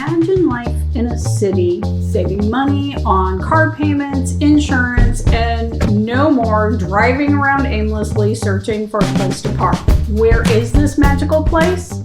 Imagine life in a city, saving money on car payments, insurance, and no more driving around aimlessly searching for a place to park. Where is this magical place?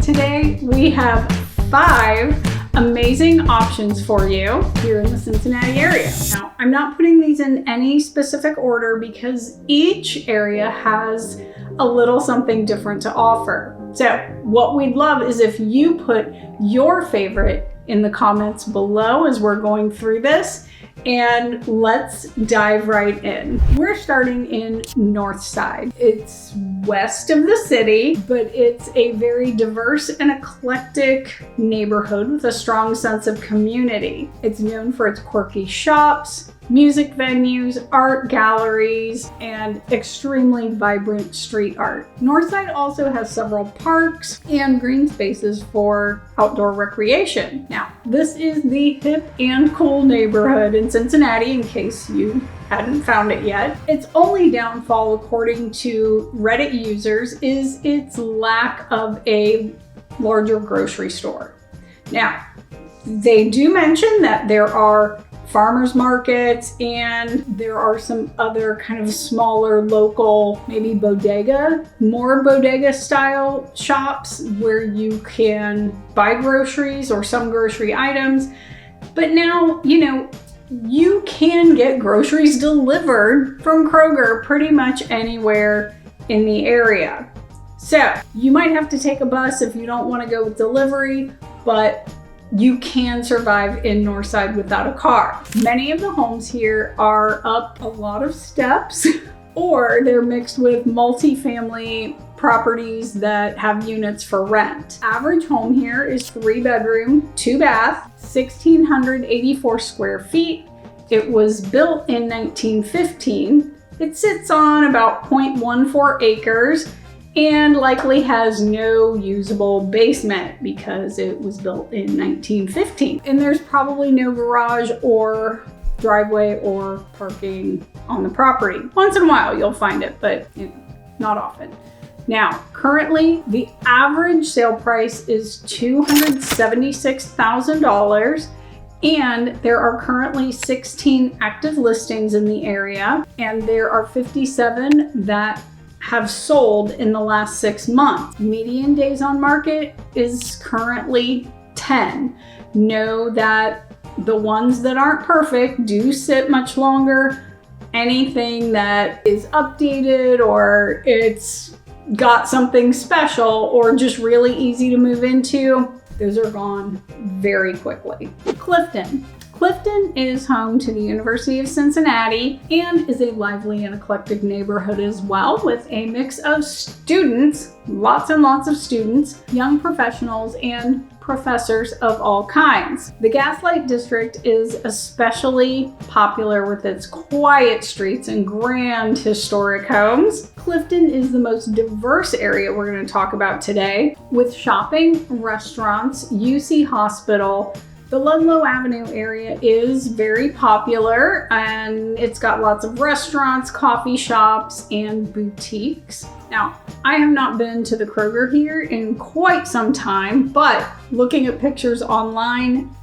Today, we have 5 amazing options for you here in the Cincinnati area. Now, I'm not putting these in any specific order because each area has a little something different to offer. So what we'd love is if you put your favorite in the comments below as we're going through this, and let's dive right in. We're starting in Northside. It's west of the city, but it's a very diverse and eclectic neighborhood with a strong sense of community. It's known for its quirky shops, music venues, art galleries, and extremely vibrant street art. Northside also has several parks and green spaces for outdoor recreation. Now, this is the hip and cool neighborhood in Cincinnati, in case you hadn't found it yet. Its only downfall, according to Reddit users, is its lack of a larger grocery store. Now, they do mention that there are farmers markets and there are some other kind of smaller local, maybe more bodega style shops where you can buy groceries or some grocery items. But now, you can get groceries delivered from Kroger pretty much anywhere in the area. So you might have to take a bus if you don't want to go with delivery, but you can survive in Northside without a car. Many of the homes here are up a lot of steps or they're mixed with multi-family properties that have units for rent. Average home here is 3 bedroom, 2 bath, 1,684 square feet. It was built in 1915. It sits on about 0.14 acres and likely has no usable basement because it was built in 1915. And there's probably no garage or driveway or parking on the property. Once in a while you'll find it, but not often. Now, currently the average sale price is $276,000 and there are currently 16 active listings in the area and there are 57 that have sold in the last 6 months. Median days on market is currently 10. Know that the ones that aren't perfect do sit much longer. Anything that is updated or it's got something special or just really easy to move into, those are gone very quickly. Clifton. Clifton is home to the University of Cincinnati and is a lively and eclectic neighborhood as well, with a mix of students, lots and lots of students, young professionals, and professors of all kinds. The Gaslight District is especially popular with its quiet streets and grand historic homes. Clifton is the most diverse area we're going to talk about today, with shopping, restaurants, UC Hospital. The Ludlow Avenue area is very popular and it's got lots of restaurants, coffee shops, and boutiques. Now, I have not been to the Kroger here in quite some time, but looking at pictures online,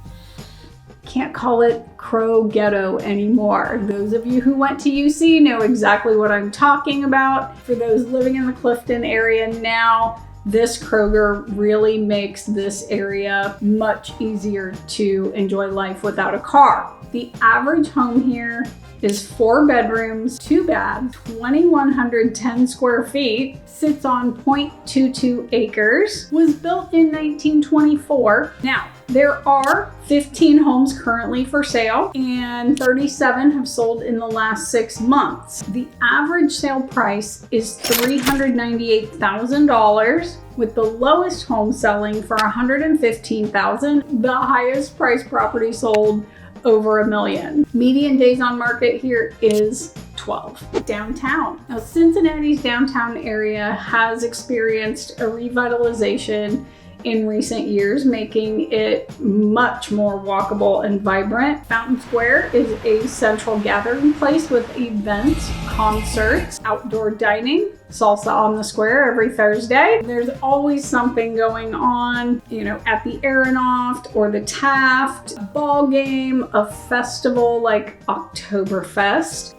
can't call it Crow Ghetto anymore. Those of you who went to UC know exactly what I'm talking about. For those living in the Clifton area now, this Kroger really makes this area much easier to enjoy life without a car. The average home here is 4 bedrooms, 2 baths, 2,110 square feet, sits on 0.22 acres, was built in 1924. Now, there are 15 homes currently for sale and 37 have sold in the last 6 months. The average sale price is $398,000, with the lowest home selling for $115,000. The highest price property sold over $1 million. Median days on market here is 12. Downtown. Now, Cincinnati's downtown area has experienced a revitalization in recent years, making it much more walkable and vibrant. Fountain Square is a central gathering place with events, concerts, outdoor dining, salsa on the square every Thursday. There's always something going on, at the Aeronaut or the Taft, a ball game, a festival like Oktoberfest.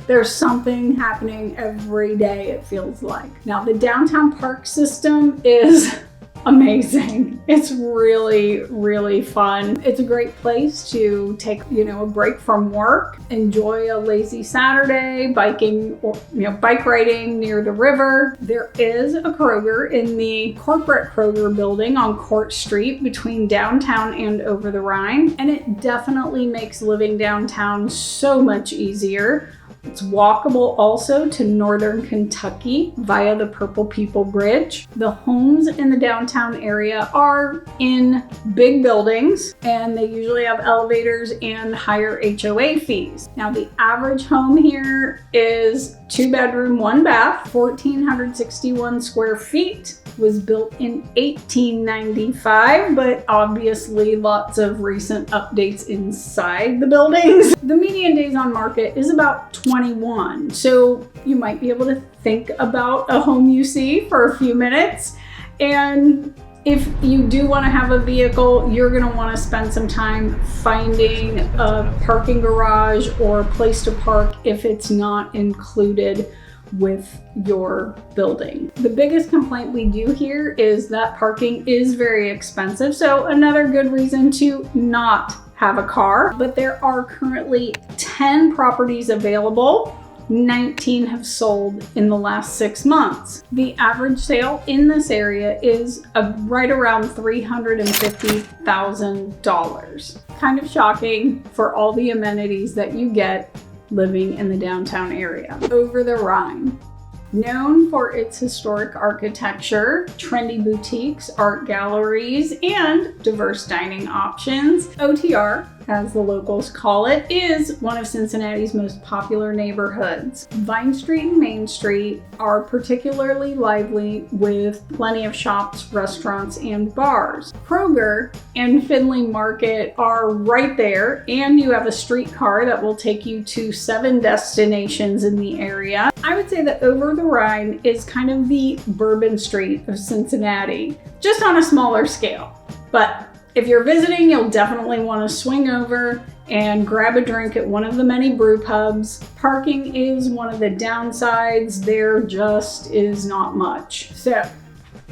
There's something happening every day, it feels like. Now, the downtown park system is amazing. It's really, really fun. It's a great place to take, a break from work, enjoy a lazy Saturday, biking or, bike riding near the river. There is a Kroger in the corporate Kroger building on Court Street between downtown and Over the Rhine, and it definitely makes living downtown so much easier. It's walkable also to northern Kentucky via the Purple People Bridge. The homes in the downtown area are in big buildings, and they usually have elevators and higher HOA fees. Now, the average home here is 2-bedroom, 1-bath, 1,461 square feet. Was built in 1895, but obviously lots of recent updates inside the buildings. The median days on market is about 21, so you might be able to think about a home you see for a few minutes. And if you do want to have a vehicle, you're going to want to spend some time finding a parking garage or a place to park if it's not included with your building. The biggest complaint we do here is that parking is very expensive, so another good reason to not have a car. But there are currently 10 properties available. 19 have sold in the last 6 months. The average sale in this area is right around $350,000. Kind of shocking for all the amenities that you get living in the downtown area. Over the Rhine. Known for its historic architecture, trendy boutiques, art galleries, and diverse dining options, OTR, as the locals call it, is one of Cincinnati's most popular neighborhoods. Vine Street and Main Street are particularly lively with plenty of shops, restaurants, and bars. Kroger and Findlay Market are right there, and you have a streetcar that will take you to 7 destinations in the area. I would say that Over the Rhine is kind of the Bourbon Street of Cincinnati, just on a smaller scale. But if you're visiting, you'll definitely want to swing over and grab a drink at one of the many brew pubs. Parking is one of the downsides. There just is not much. So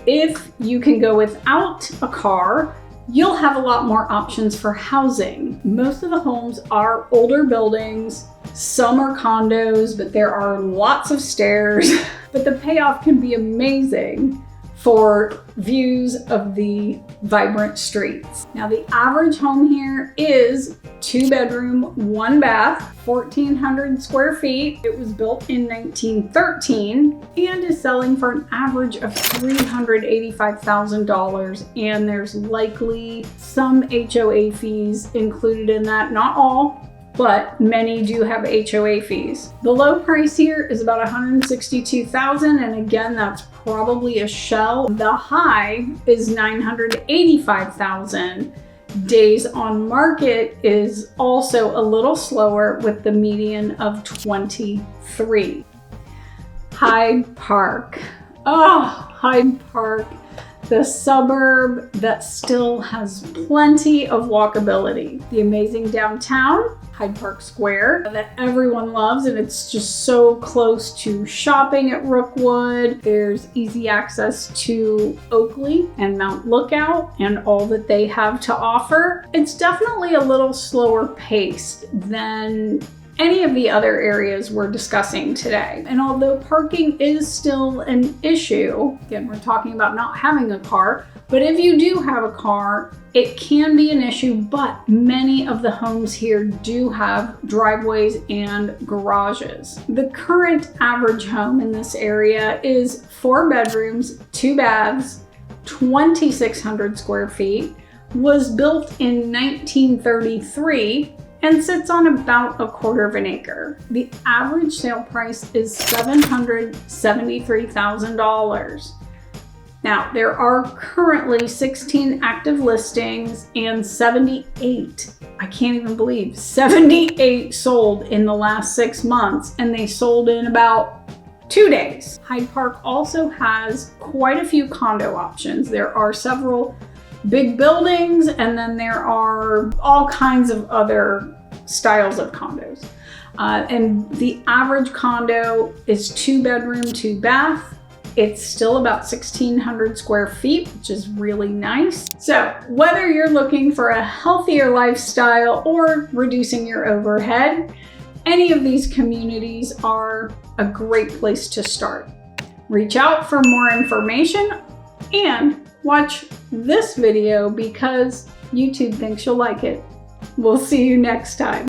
if you can go without a car, you'll have a lot more options for housing. Most of the homes are older buildings. Some are condos, but there are lots of stairs. But the payoff can be amazing for views of the vibrant streets. Now, the average home here is 2-bedroom, 1-bath, 1,400 square feet. It was built in 1913 and is selling for an average of $385,000. And there's likely some HOA fees included in that. Not all, but many do have HOA fees. The low price here is about $162,000, and again, that's probably a shell. The high is $985,000. Days on market is also a little slower with the median of 23. Hyde Park. Oh, Hyde Park. The suburb that still has plenty of walkability. The amazing downtown, Hyde Park Square, that everyone loves, and it's just so close to shopping at Rookwood. There's easy access to Oakley and Mount Lookout and all that they have to offer. It's definitely a little slower paced than any of the other areas we're discussing today. And although parking is still an issue, again, we're talking about not having a car, but if you do have a car, it can be an issue, but many of the homes here do have driveways and garages. The current average home in this area is 4 bedrooms, 2 baths, 2,600 square feet, was built in 1933, and sits on about 1/4 acre. The average sale price is $773,000. Now, there are currently 16 active listings and 78, I can't even believe, 78 sold in the last 6 months, and they sold in about 2 days. Hyde Park also has quite a few condo options. There are several big buildings, and then there are all kinds of other styles of condos. And the average condo is 2 bedroom, 2 bath. It's still about 1,600 square feet, which is really nice. So whether you're looking for a healthier lifestyle or reducing your overhead, any of these communities are a great place to start. Reach out for more information and watch this video because YouTube thinks you'll like it. We'll see you next time.